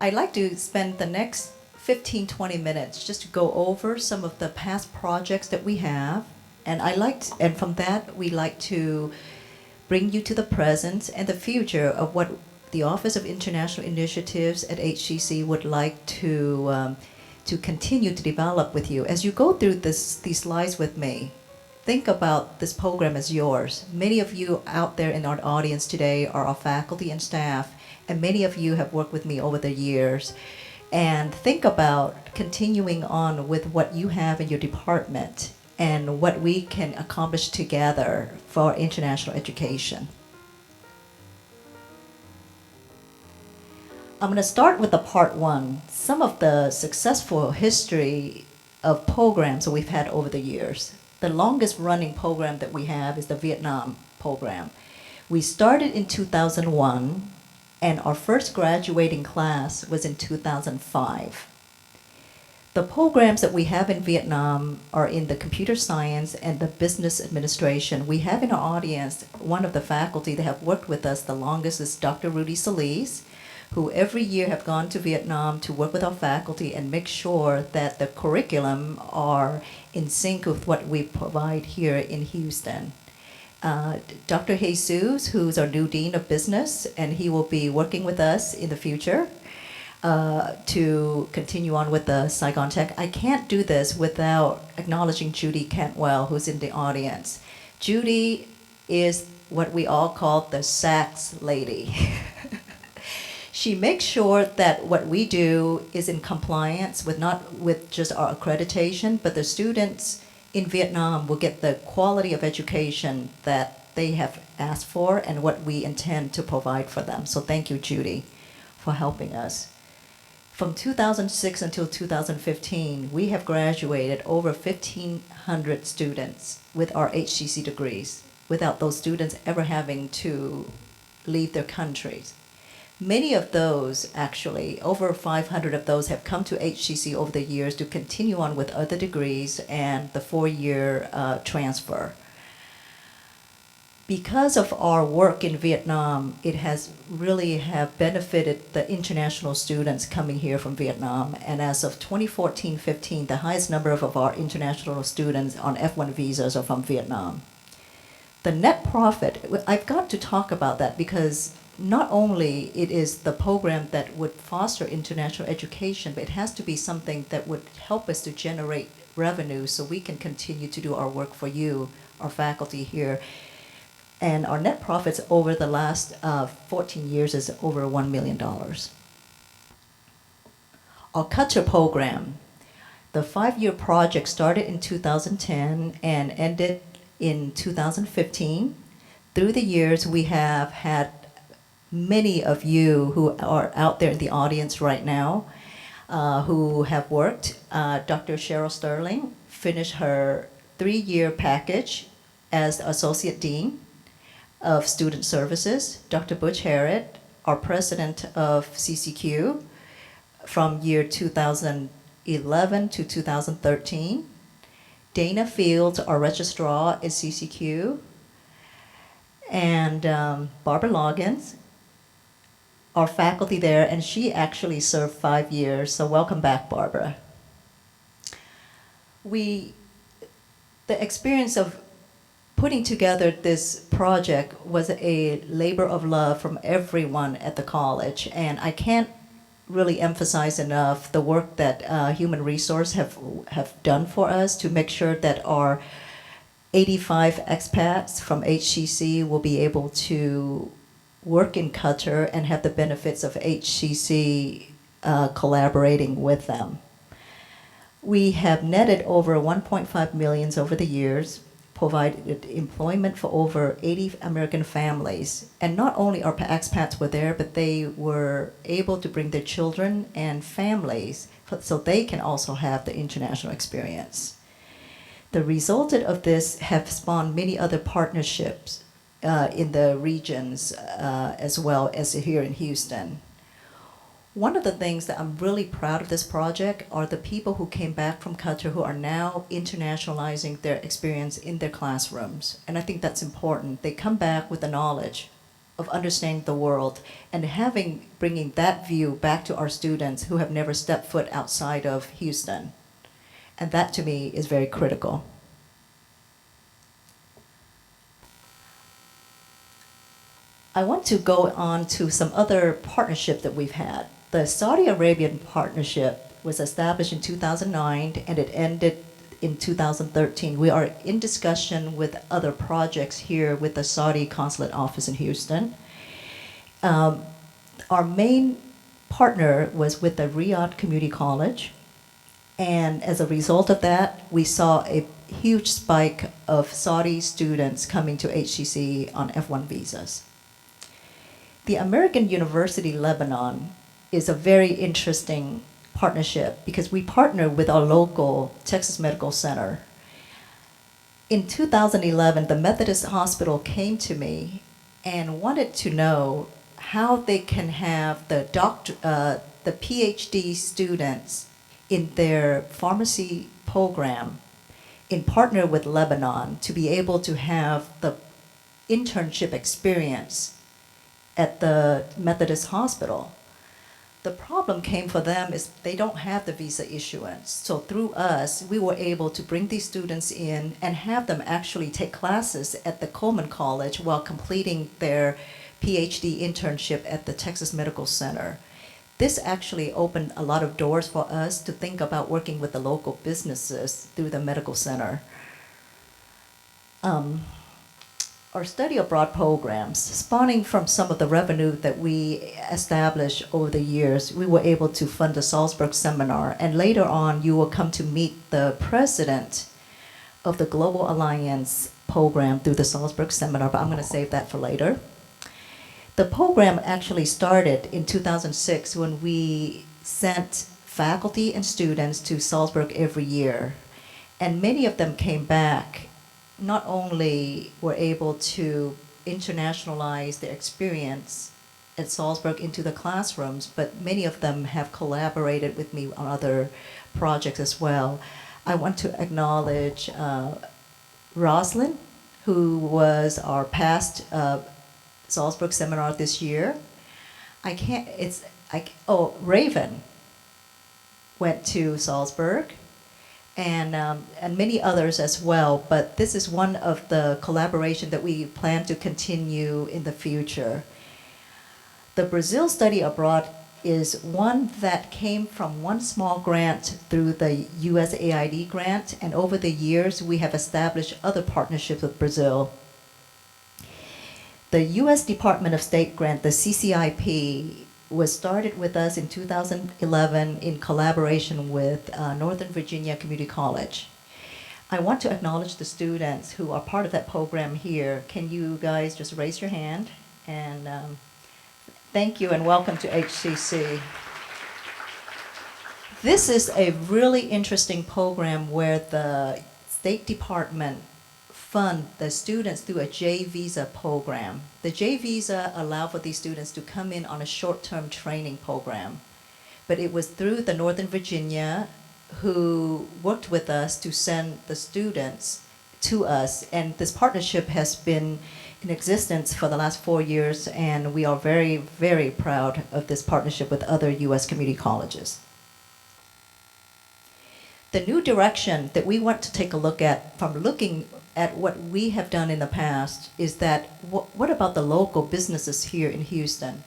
I'd like to spend the next 15, 20 minutes just to go over some of the past projects that we have. And from that, we like to bring you to the present and the future of what the Office of International Initiatives at HCC would like to continue to develop with you. As you go through these slides with me, think about this program as yours. Many of you out there in our audience today are our faculty and staff, and many of you have worked with me over the years. And think about continuing on with what you have in your department and what we can accomplish together for international education. I'm going to start with the part one, some of the successful history of programs that we've had over the years. The longest running program that we have is the Vietnam program. We started in 2001, and our first graduating class was in 2005. The programs that we have in Vietnam are in the computer science and the business administration. We have in our audience one of the faculty that have worked with us the longest is Dr. Rudy Solis, who every year have gone to Vietnam to work with our faculty and make sure that the curriculum are in sync with what we provide here in Houston. Dr. Jesus, who's our new Dean of Business, and he will be working with us in the future to continue on with the Saigon Tech. I can't do this without acknowledging Judy Cantwell, who's in the audience. Judy is what we all call the sax lady. She makes sure that what we do is in compliance with not with just our accreditation, but the students in Vietnam will get the quality of education that they have asked for and what we intend to provide for them. So thank you, Judy, for helping us. From 2006 until 2015, we have graduated over 1,500 students with our HCC degrees, without those students ever having to leave their countries. Many of those, actually, over 500 of those have come to HCC over the years to continue on with other degrees and the 4-year transfer. Because of our work in Vietnam, it has really have benefited the international students coming here from Vietnam. And as of 2014-15, the highest number of our international students on F1 visas are from Vietnam. The net profit, I've got to talk about that because not only it is the program that would foster international education, but it has to be something that would help us to generate revenue so we can continue to do our work for you, our faculty here. And our net profits over the last 14 years is over $1 million. Our Culture program, the 5-year project started in 2010 and ended in 2015. Through the years, we have had many of you who are out there in the audience right now who have worked. Dr. Cheryl Sterling finished her 3-year package as Associate Dean of Student Services. Dr. Butch Harrod, our president of CCQ from year 2011 to 2013. Dana Fields, our registrar at CCQ. And Barbara Loggins, our faculty there, and she actually served 5 years, so welcome back, Barbara. The experience of putting together this project was a labor of love from everyone at the college, and I can't really emphasize enough the work that Human Resource have done for us to make sure that our 85 expats from HCC will be able to work in Qatar and have the benefits of HCC collaborating with them. We have netted over 1.5 million over the years, provided employment for over 80 American families. And not only our expats were there, but they were able to bring their children and families so they can also have the international experience. The result of this have spawned many other partnerships in the regions as well as here in Houston. One of the things that I'm really proud of this project are the people who came back from Qatar who are now internationalizing their experience in their classrooms. And I think that's important. They come back with the knowledge of understanding the world and bringing that view back to our students who have never stepped foot outside of Houston. And that to me is very critical. I want to go on to some other partnership that we've had. The Saudi Arabian partnership was established in 2009 and it ended in 2013. We are in discussion with other projects here with the Saudi consulate office in Houston. Our main partner was with the Riyadh Community College, and as a result of that, we saw a huge spike of Saudi students coming to HCC on F1 visas. The American University Lebanon is a very interesting partnership because we partner with our local Texas Medical Center. In 2011, the Methodist Hospital came to me and wanted to know how they can have the PhD students in their pharmacy program in partner with Lebanon to be able to have the internship experience at the Methodist Hospital. The problem came for them is they don't have the visa issuance. So through us, we were able to bring these students in and have them actually take classes at the Coleman College while completing their PhD internship at the Texas Medical Center. This actually opened a lot of doors for us to think about working with the local businesses through the medical center. Our study abroad programs, spawning from some of the revenue that we established over the years, we were able to fund the Salzburg seminar, and later on you will come to meet the president of the Global Alliance program through the Salzburg seminar, but I'm going to save that for later. The program actually started in 2006 when we sent faculty and students to Salzburg every year, and many of them came back. Not only were able to internationalize their experience at Salzburg into the classrooms, but many of them have collaborated with me on other projects as well. I want to acknowledge Roslyn, who was our past Salzburg seminar this year. Raven went to Salzburg. And many others as well, but this is one of the collaboration that we plan to continue in the future. The Brazil study abroad is one that came from one small grant through the USAID grant, and over the years we have established other partnerships with Brazil. The U.S. Department of State grant, the CCIP, was started with us in 2011 in collaboration with Northern Virginia Community College. I want to acknowledge the students who are part of that program here. Can you guys just raise your hand? And thank you and welcome to HCC. This is a really interesting program where the State Department fund the students through a J visa program. The J visa allow for these students to come in on a short-term training program. But it was through the Northern Virginia who worked with us to send the students to us. And this partnership has been in existence for the last 4 years, and we are very, very proud of this partnership with other U.S. community colleges. The new direction that we want to take a look at from looking at what we have done in the past is that what about the local businesses here in Houston?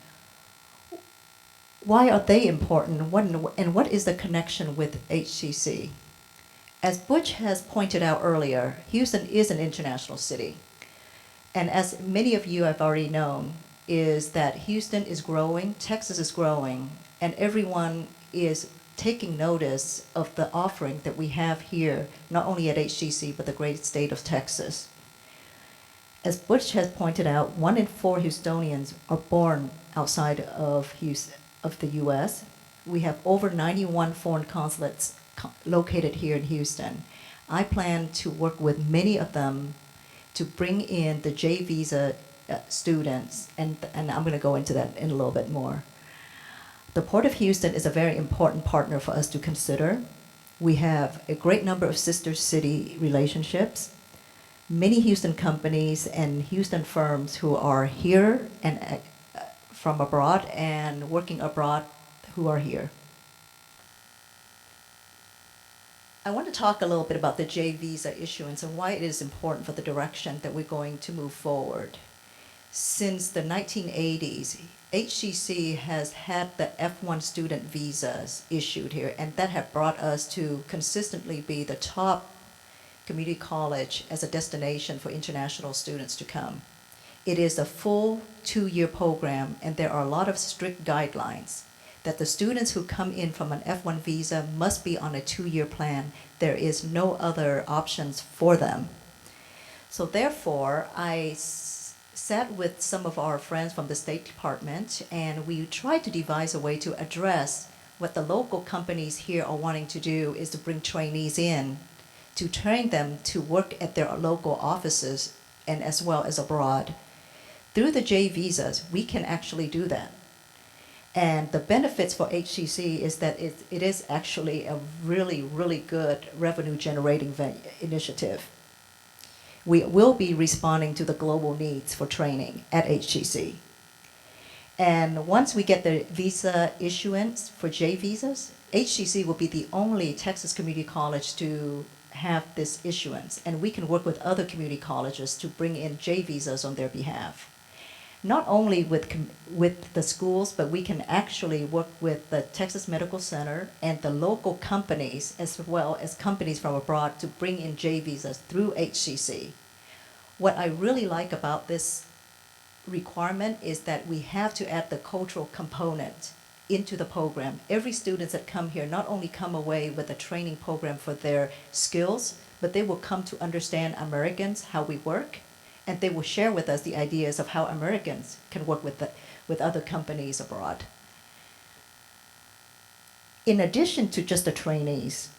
Why are they important, and what is the connection with HCC? As Butch has pointed out earlier, Houston is an international city. And as many of you have already known, is that Houston is growing, Texas is growing, and everyone is taking notice of the offering that we have here, not only at HCC, but the great state of Texas. As Butch has pointed out, 1 in 4 Houstonians are born outside of the U.S. We have over 91 foreign consulates located here in Houston. I plan to work with many of them to bring in the J visa students, and I'm going to go into that in a little bit more. The Port of Houston is a very important partner for us to consider. We have a great number of sister city relationships. many Houston companies and Houston firms who are here and from abroad and working abroad who are here. I want to talk a little bit about the J visa issuance and why it is important for the direction that we're going to move forward. Since the 1980s, HCC has had the F1 student visas issued here, and that have brought us to consistently be the top community college as a destination for international students to come. It is a full 2-year program, and there are a lot of strict guidelines that the students who come in from an F1 visa must be on a 2-year plan. There is no other options for them. So therefore, I sat with some of our friends from the State Department, and we tried to devise a way to address what the local companies here are wanting to do, is to bring trainees in to train them to work at their local offices and as well as abroad. Through the J visas, we can actually do that. And the benefits for HCC is that it is actually a really, really good revenue generating initiative. We will be responding to the global needs for training at HCC. And once we get the visa issuance for J visas, HCC will be the only Texas community college to have this issuance. And we can work with other community colleges to bring in J visas on their behalf. Not only with the schools, but we can actually work with the Texas Medical Center and the local companies, as well as companies from abroad, to bring in J visas through HCC. What I really like about this requirement is that we have to add the cultural component into the program. Every student that come here not only come away with a training program for their skills, but they will come to understand Americans, how we work, and they will share with us the ideas of how Americans can work with other companies abroad. In addition to just the trainees,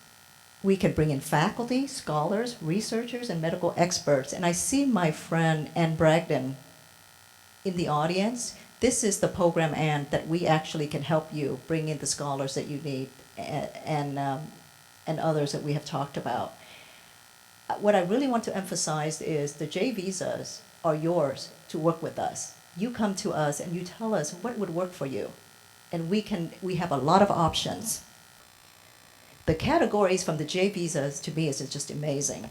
we can bring in faculty, scholars, researchers, and medical experts. And I see my friend Ann Bragdon in the audience. This is the program, Ann, that we actually can help you bring in the scholars that you need and others that we have talked about. What I really want to emphasize is the J visas are yours to work with us. You come to us and you tell us what would work for you. And we have a lot of options. The categories from the J visas, to me, is just amazing.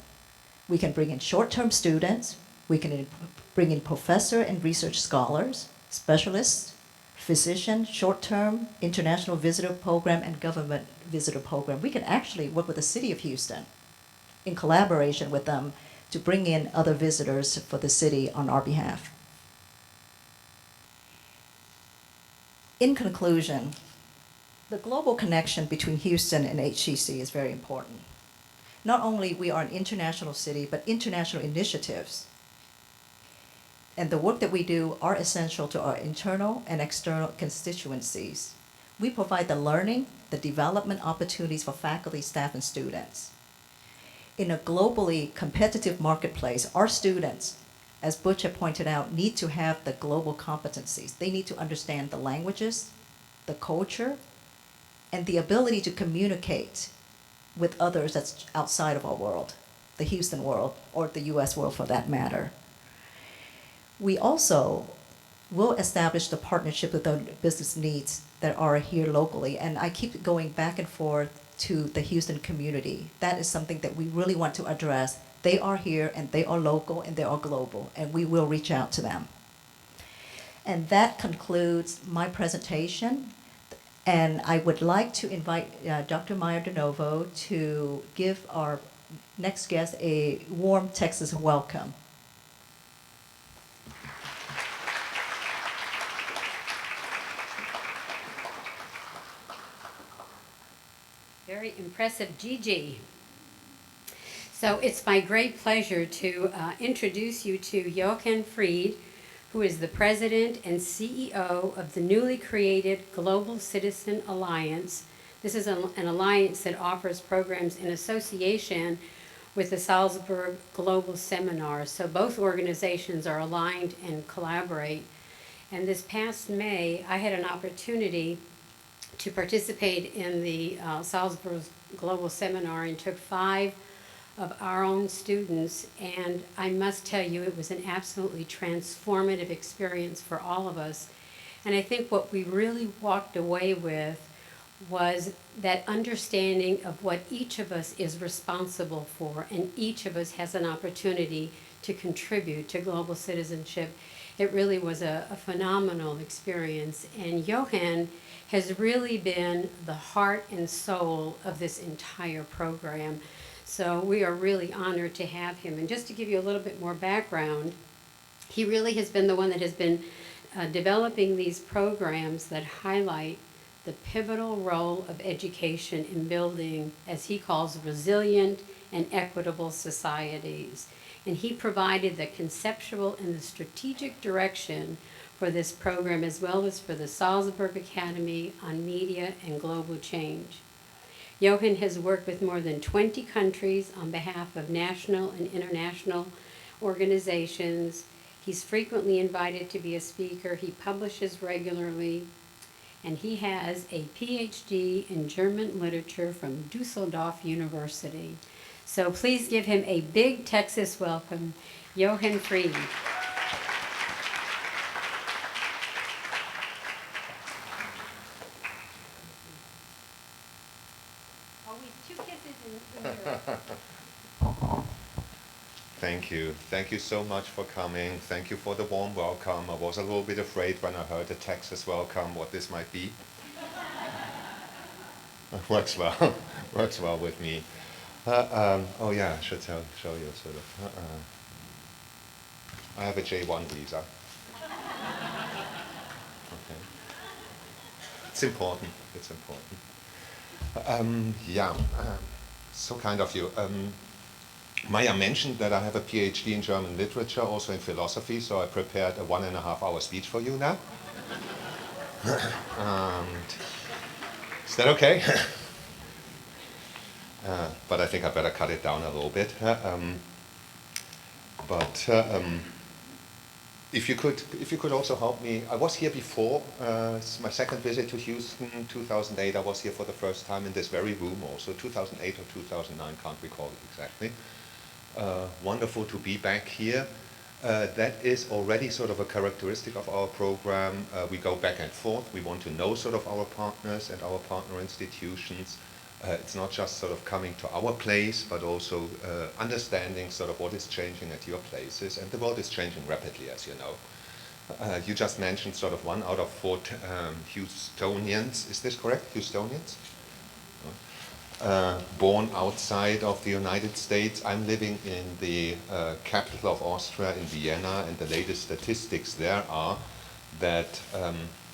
We can bring in short-term students. We can bring in professor and research scholars, specialists, physician, short-term, international visitor program, and government visitor program. We can actually work with the city of Houston in collaboration with them to bring in other visitors for the city on our behalf. In conclusion, the global connection between Houston and HCC is very important. Not only we are an international city, but international initiatives and the work that we do are essential to our internal and external constituencies. We provide the learning, the development opportunities for faculty, staff, and students. In a globally competitive marketplace, our students, as Butch had pointed out, need to have the global competencies. They need to understand the languages, the culture, and the ability to communicate with others that's outside of our world, the Houston world, or the US world for that matter. We also will establish the partnership with the business needs that are here locally, and I keep going back and forth to the Houston community. That is something that we really want to address. They are here, and they are local, and they are global, and we will reach out to them. And that concludes my presentation. And I would like to invite Dr. Meyer DeNovo to give our next guest a warm Texas welcome. Very impressive, Gigi. So it's my great pleasure to introduce you to Jochen Fried, who is the president and CEO of the newly created Global Citizenship Alliance. This is an alliance that offers programs in association with the Salzburg Global Seminars. So both organizations are aligned and collaborate. And this past May, I had an opportunity to participate in the Salzburg Global Seminar and took 5 of our own students, and I must tell you, it was an absolutely transformative experience for all of us. And I think what we really walked away with was that understanding of what each of us is responsible for, and each of us has an opportunity to contribute to global citizenship. It really was a phenomenal experience, and Jochen has really been the heart and soul of this entire program. So we are really honored to have him. And just to give you a little bit more background, he really has been the one that has been developing these programs that highlight the pivotal role of education in building, as he calls, resilient and equitable societies. And he provided the conceptual and the strategic direction for this program, as well as for the Salzburg Academy on Media and Global Change. Jochen has worked with more than 20 countries on behalf of national and international organizations. He's frequently invited to be a speaker. He publishes regularly, and he has a PhD in German literature from Dusseldorf University. So please give him a big Texas welcome, Jochen Fried. Always 2 kisses in your... Thank you. Thank you so much for coming. Thank you for the warm welcome. I was a little bit afraid when I heard the Texas welcome what this might be. Works well. Works well with me. Oh yeah, I should show you sort of. I have a J1 visa. Okay. It's important. It's important. So kind of you. Maya mentioned that I have a PhD in German literature, also in philosophy, so I prepared a 1.5-hour speech for you now. Is that okay? But I think I better cut it down a little bit. If you could also help me, I was here before. It's my second visit to Houston. 2008, I was here for the first time in this very room. Also 2008 or 2009, can't recall it exactly. Wonderful to be back here. That is already sort of a characteristic of our program. We go back and forth. We want to know sort of our partners and our partner institutions. It's not just sort of coming to our place, but also understanding sort of what is changing at your places. And the world is changing rapidly, as you know. You just mentioned sort of 1 out of 4 Houstonians. Is this correct? Houstonians? Born outside of the United States. I'm living in the capital of Austria, in Vienna, and the latest statistics there are that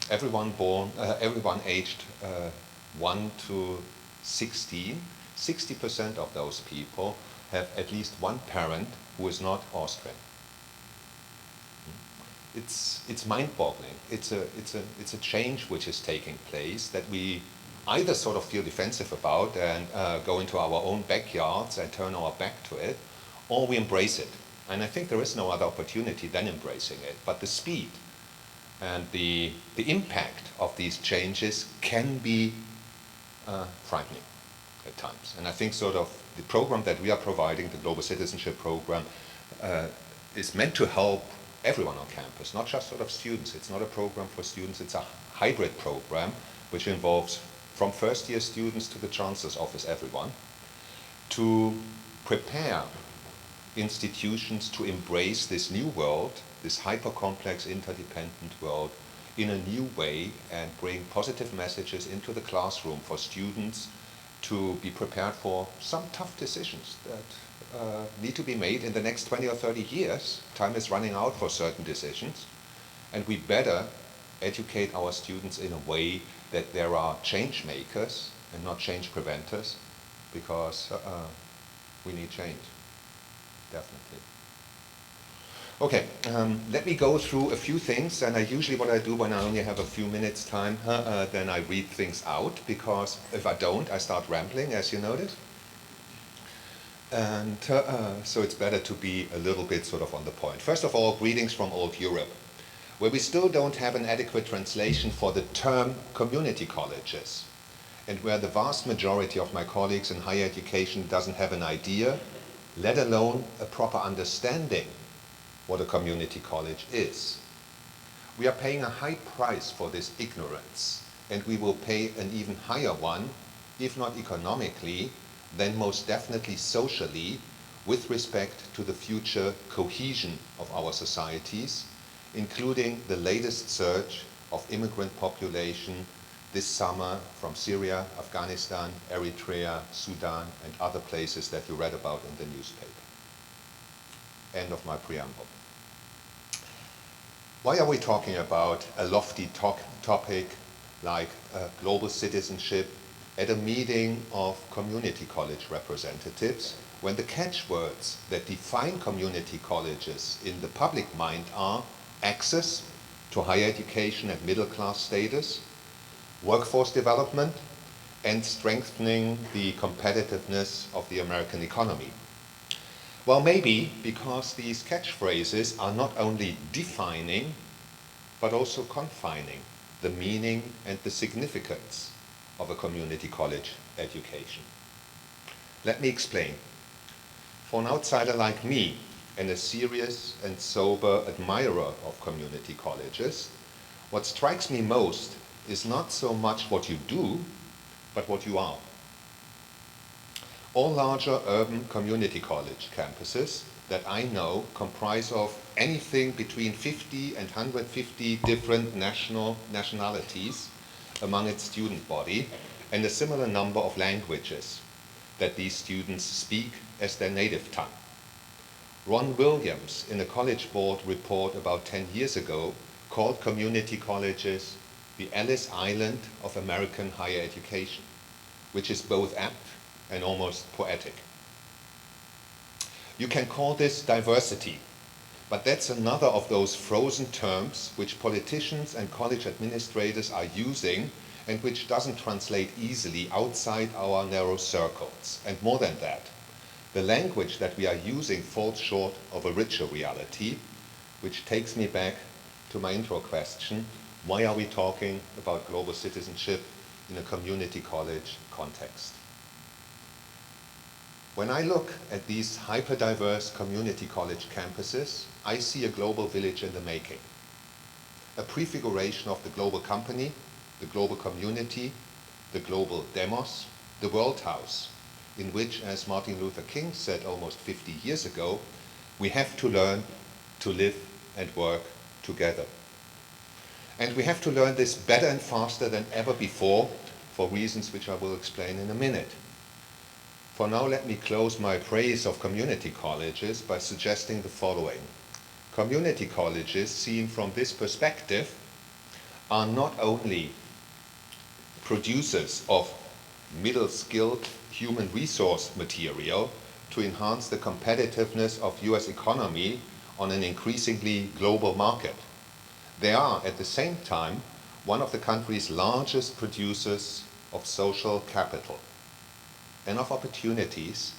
everyone aged 1 to 16, 60% of those people have at least one parent who is not Austrian. It's mind-boggling. It's a change which is taking place that we either sort of feel defensive about and go into our own backyards and turn our back to it, or we embrace it. And I think there is no other opportunity than embracing it. But the speed and the impact of these changes can be frightening at times. And I think sort of the program that we are providing, the Global Citizenship Program, is meant to help everyone on campus, not just sort of students. It's not a program for students, it's a hybrid program which involves from first-year students to the Chancellor's office, everyone, to prepare institutions to embrace this new world, this hyper-complex, interdependent world, in a new way and bring positive messages into the classroom for students to be prepared for some tough decisions that need to be made in the next 20 or 30 years. Time is running out for certain decisions, and we better educate our students in a way that there are change makers and not change preventers, because we need change, definitely. Okay, let me go through a few things, and usually what I do when I only have a few minutes time, then I read things out, because if I don't, I start rambling, as you notice. And so it's better to be a little bit sort of on the point. First of all, greetings from old Europe, where we still don't have an adequate translation for the term community colleges, and where the vast majority of my colleagues in higher education doesn't have an idea let alone a proper understanding what a community college is. We are paying a high price for this ignorance, and we will pay an even higher one, if not economically, then most definitely socially, with respect to the future cohesion of our societies, including the latest surge of immigrant population this summer from Syria, Afghanistan, Eritrea, Sudan, and other places that you read about in the newspaper. End of my preamble. Why are we talking about a lofty topic like global citizenship at a meeting of community college representatives when the catchwords that define community colleges in the public mind are access to higher education and middle class status, workforce development, and strengthening the competitiveness of the American economy? Well, maybe because these catchphrases are not only defining, but also confining the meaning and the significance of a community college education. Let me explain. For an outsider like me, and a serious and sober admirer of community colleges, what strikes me most is not so much what you do, but what you are. All larger urban community college campuses that I know comprise of anything between 50 and 150 different nationalities among its student body, and a similar number of languages that these students speak as their native tongue. Ron Williams, in a College Board report about 10 years ago, called community colleges the Ellis Island of American higher education, which is both apt and almost poetic. You can call this diversity, but that's another of those frozen terms which politicians and college administrators are using and which doesn't translate easily outside our narrow circles. And more than that, the language that we are using falls short of a richer reality, which takes me back to my intro question: why are we talking about global citizenship in a community college context? When I look at these hyper-diverse community college campuses, I see a global village in the making, a prefiguration of the global company, the global community, the global demos, the world house, in which, as Martin Luther King said almost 50 years ago, we have to learn to live and work together. And we have to learn this better and faster than ever before, for reasons which I will explain in a minute. For now, let me close my praise of community colleges by suggesting the following. Community colleges, seen from this perspective, are not only producers of middle-skilled human resource material to enhance the competitiveness of US economy on an increasingly global market. They are, at the same time, one of the country's largest producers of social capital and of opportunities,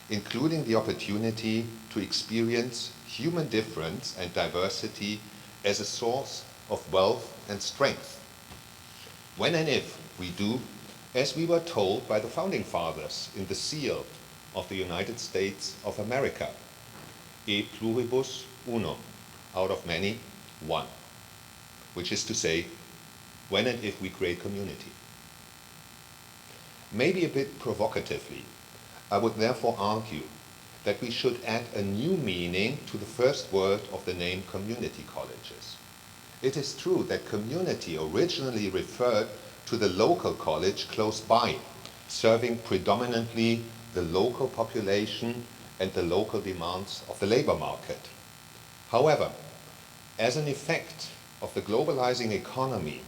including the opportunity to experience human difference and diversity as a source of wealth and strength. When and if we do as we were told by the Founding Fathers in the seal of the United States of America, e pluribus unum, out of many, one, which is to say, when and if we create community. Maybe a bit provocatively, I would therefore argue that we should add a new meaning to the first word of the name community colleges. It is true that community originally referred to the local college close by, serving predominantly the local population and the local demands of the labor market. However, as an effect of the globalizing economy,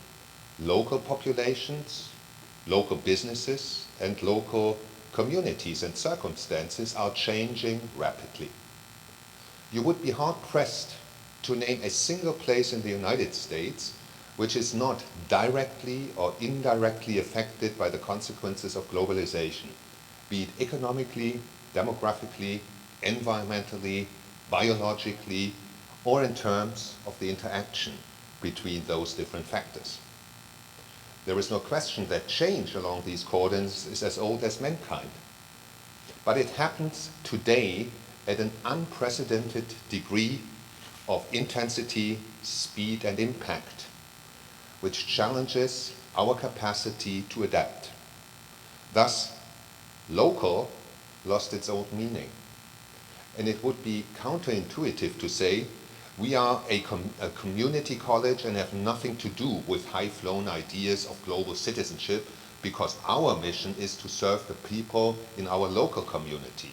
local populations, local businesses, and local communities and circumstances are changing rapidly. You would be hard-pressed to name a single place in the United States which is not directly or indirectly affected by the consequences of globalization, be it economically, demographically, environmentally, biologically, or in terms of the interaction between those different factors. There is no question that change along these cordons is as old as mankind. But it happens today at an unprecedented degree of intensity, speed, and impact, which challenges our capacity to adapt. Thus, local lost its old meaning. And it would be counterintuitive to say we are a community college and have nothing to do with high-flown ideas of global citizenship, because our mission is to serve the people in our local community.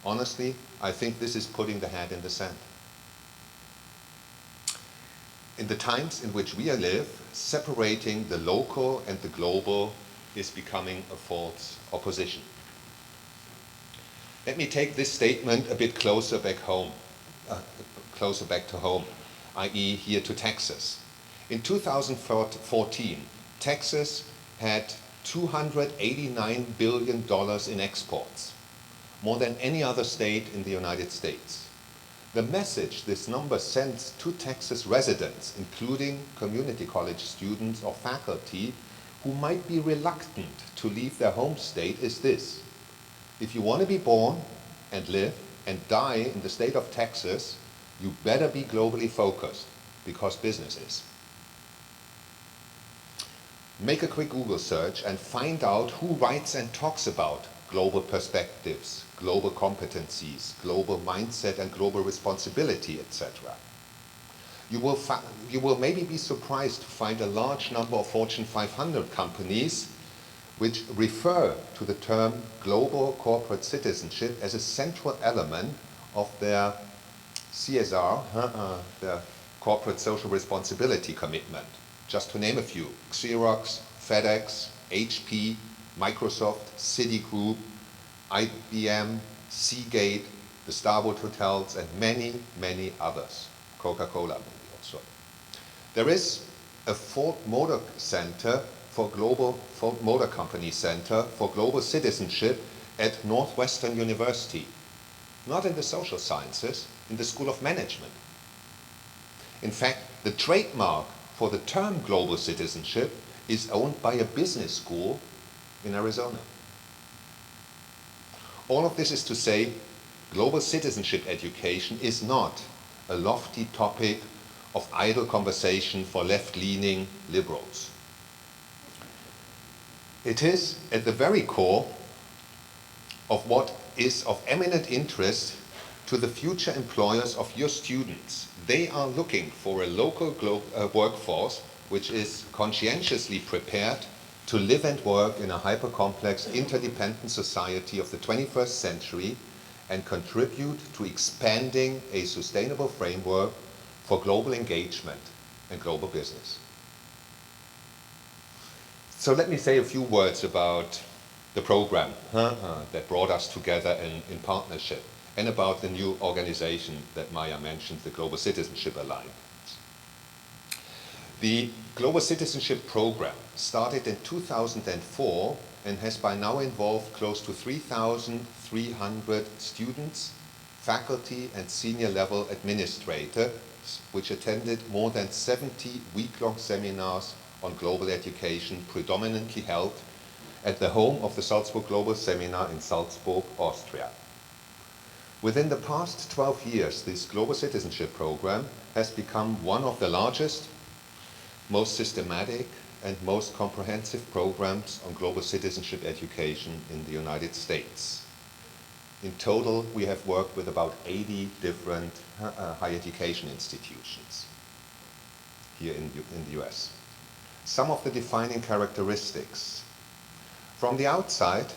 Honestly, I think this is putting the head in the sand. In the times in which we live, separating the local and the global is becoming a false opposition. Let me take this statement a bit closer back home, closer back to home, i.e. here to Texas. In 2014, Texas had $289 billion in exports, more than any other state in the United States. The message this number sends to Texas residents, including community college students or faculty who might be reluctant to leave their home state, is this: if you want to be born and live and die in the state of Texas, you better be globally focused, because business is. Make a quick Google search and find out who writes and talks about global perspectives, global competencies, global mindset and global responsibility, etc. You will maybe be surprised to find a large number of Fortune 500 companies which refer to the term global corporate citizenship as a central element of their CSR, their corporate social responsibility commitment. Just to name a few: Xerox, FedEx, HP, Microsoft, Citigroup, IBM, Seagate, the Starwood Hotels, and many, many others. Coca-Cola maybe also. There is a Ford Motor Company Center for Global Citizenship at Northwestern University. Not in the social sciences, in the School of Management. In fact, the trademark for the term global citizenship is owned by a business school in Arizona. All of this is to say, global citizenship education is not a lofty topic of idle conversation for left-leaning liberals. It is at the very core of what is of eminent interest to the future employers of your students. They are looking for a local workforce which is conscientiously prepared to live and work in a hyper-complex, interdependent society of the 21st century and contribute to expanding a sustainable framework for global engagement and global business. So let me say a few words about the program that brought us together in partnership, and about the new organization that Maya mentioned, the Global Citizenship Alliance. The Global Citizenship Program started in 2004 and has by now involved close to 3,300 students, faculty, and senior level administrators, which attended more than 70 week-long seminars on global education, predominantly held at the home of the Salzburg Global Seminar in Salzburg, Austria. Within the past 12 years, this Global Citizenship Program has become one of the largest, most systematic, and most comprehensive programs on global citizenship education in the United States. In total, we have worked with about 80 different higher education institutions here in the US. Some of the defining characteristics. From the outside,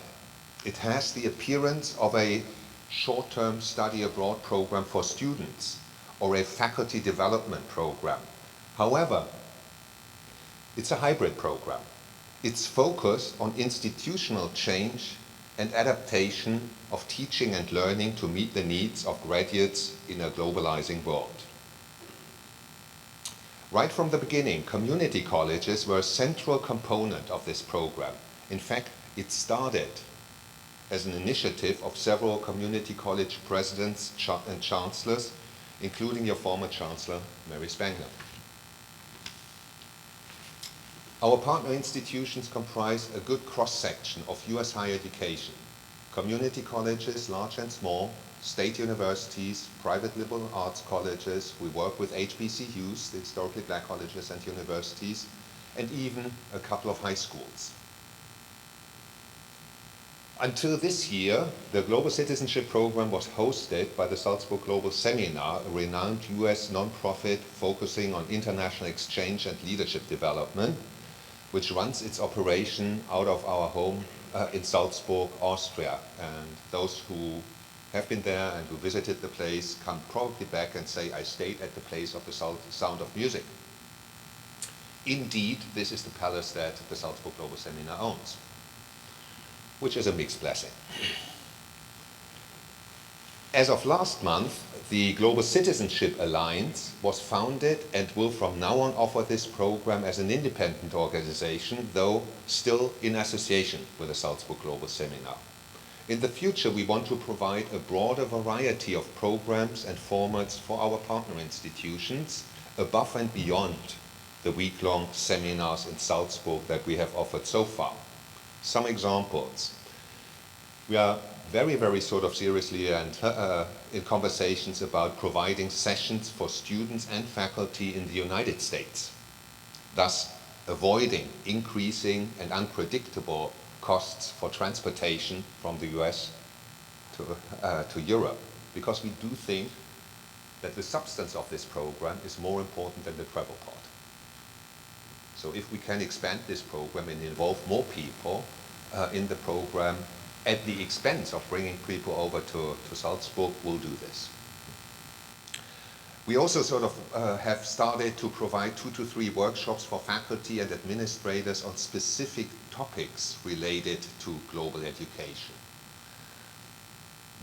it has the appearance of a short-term study abroad program for students or a faculty development program. However, it's a hybrid program. It's focused on institutional change and adaptation of teaching and learning to meet the needs of graduates in a globalizing world. Right from the beginning, community colleges were a central component of this program. In fact, it started as an initiative of several community college presidents and chancellors, including your former chancellor, Mary Spangler. Our partner institutions comprise a good cross-section of US higher education: community colleges, large and small, state universities, private liberal arts colleges. We work with HBCUs, the historically black colleges and universities, and even a couple of high schools. Until this year, the Global Citizenship Program was hosted by the Salzburg Global Seminar, a renowned US nonprofit focusing on international exchange and leadership development, which runs its operation out of our home in Salzburg, Austria. And those who have been there and who visited the place come probably back and say, I stayed at the place of the Sound of Music. Indeed, this is the palace that the Salzburg Global Seminar owns, which is a mixed blessing. As of last month, the Global Citizenship Alliance was founded and will from now on offer this program as an independent organization, though still in association with the Salzburg Global Seminar. In the future, we want to provide a broader variety of programs and formats for our partner institutions, above and beyond the week-long seminars in Salzburg that we have offered so far. Some examples. We are very sort of seriously and in conversations about providing sessions for students and faculty in the United States, thus avoiding increasing and unpredictable costs for transportation from the US to Europe, because we do think that the substance of this program is more important than the travel part. So if we can expand this program and involve more people in the program at the expense of bringing people over to Salzburg, we'll do this. We also sort of have started to provide 2 to 3 workshops for faculty and administrators on specific topics related to global education.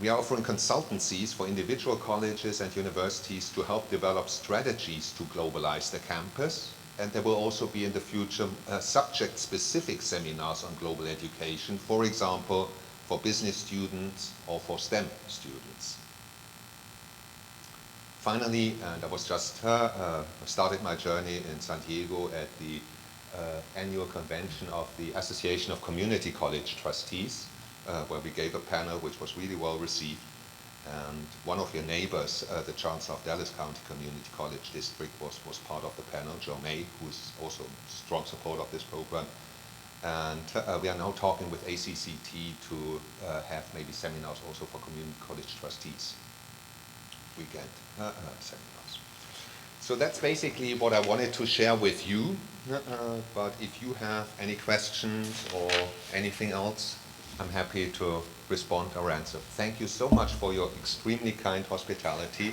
We are offering consultancies for individual colleges and universities to help develop strategies to globalize the campus. And there will also be in the future subject-specific seminars on global education, for example, for business students or for STEM students. Finally, and I was just started my journey in San Diego at the annual convention of the Association of Community College Trustees, where we gave a panel which was really well received. And one of your neighbors, the Chancellor of Dallas County Community College District, was part of the panel, Joe May, who's also a strong supporter of this program. And we are now talking with ACCT to have maybe seminars also for community college trustees, weekend seminars. So that's basically what I wanted to share with you. But if you have any questions or anything else, I'm happy to respond or answer. Thank you so much for your extremely kind hospitality.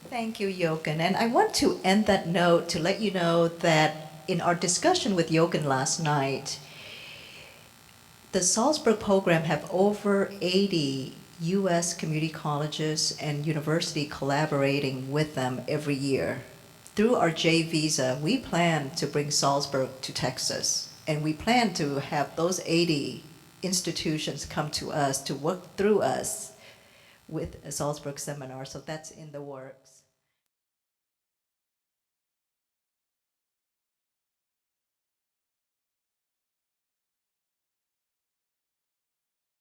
Thank you, Jochen. And I want to end that note to let you know that in our discussion with Jochen last night, the Salzburg program have over 80 U.S. community colleges and university collaborating with them every year. Through our J visa, we plan to bring Salzburg to Texas, and we plan to have those 80 institutions come to us to work through us with a Salzburg seminar, so that's in the works.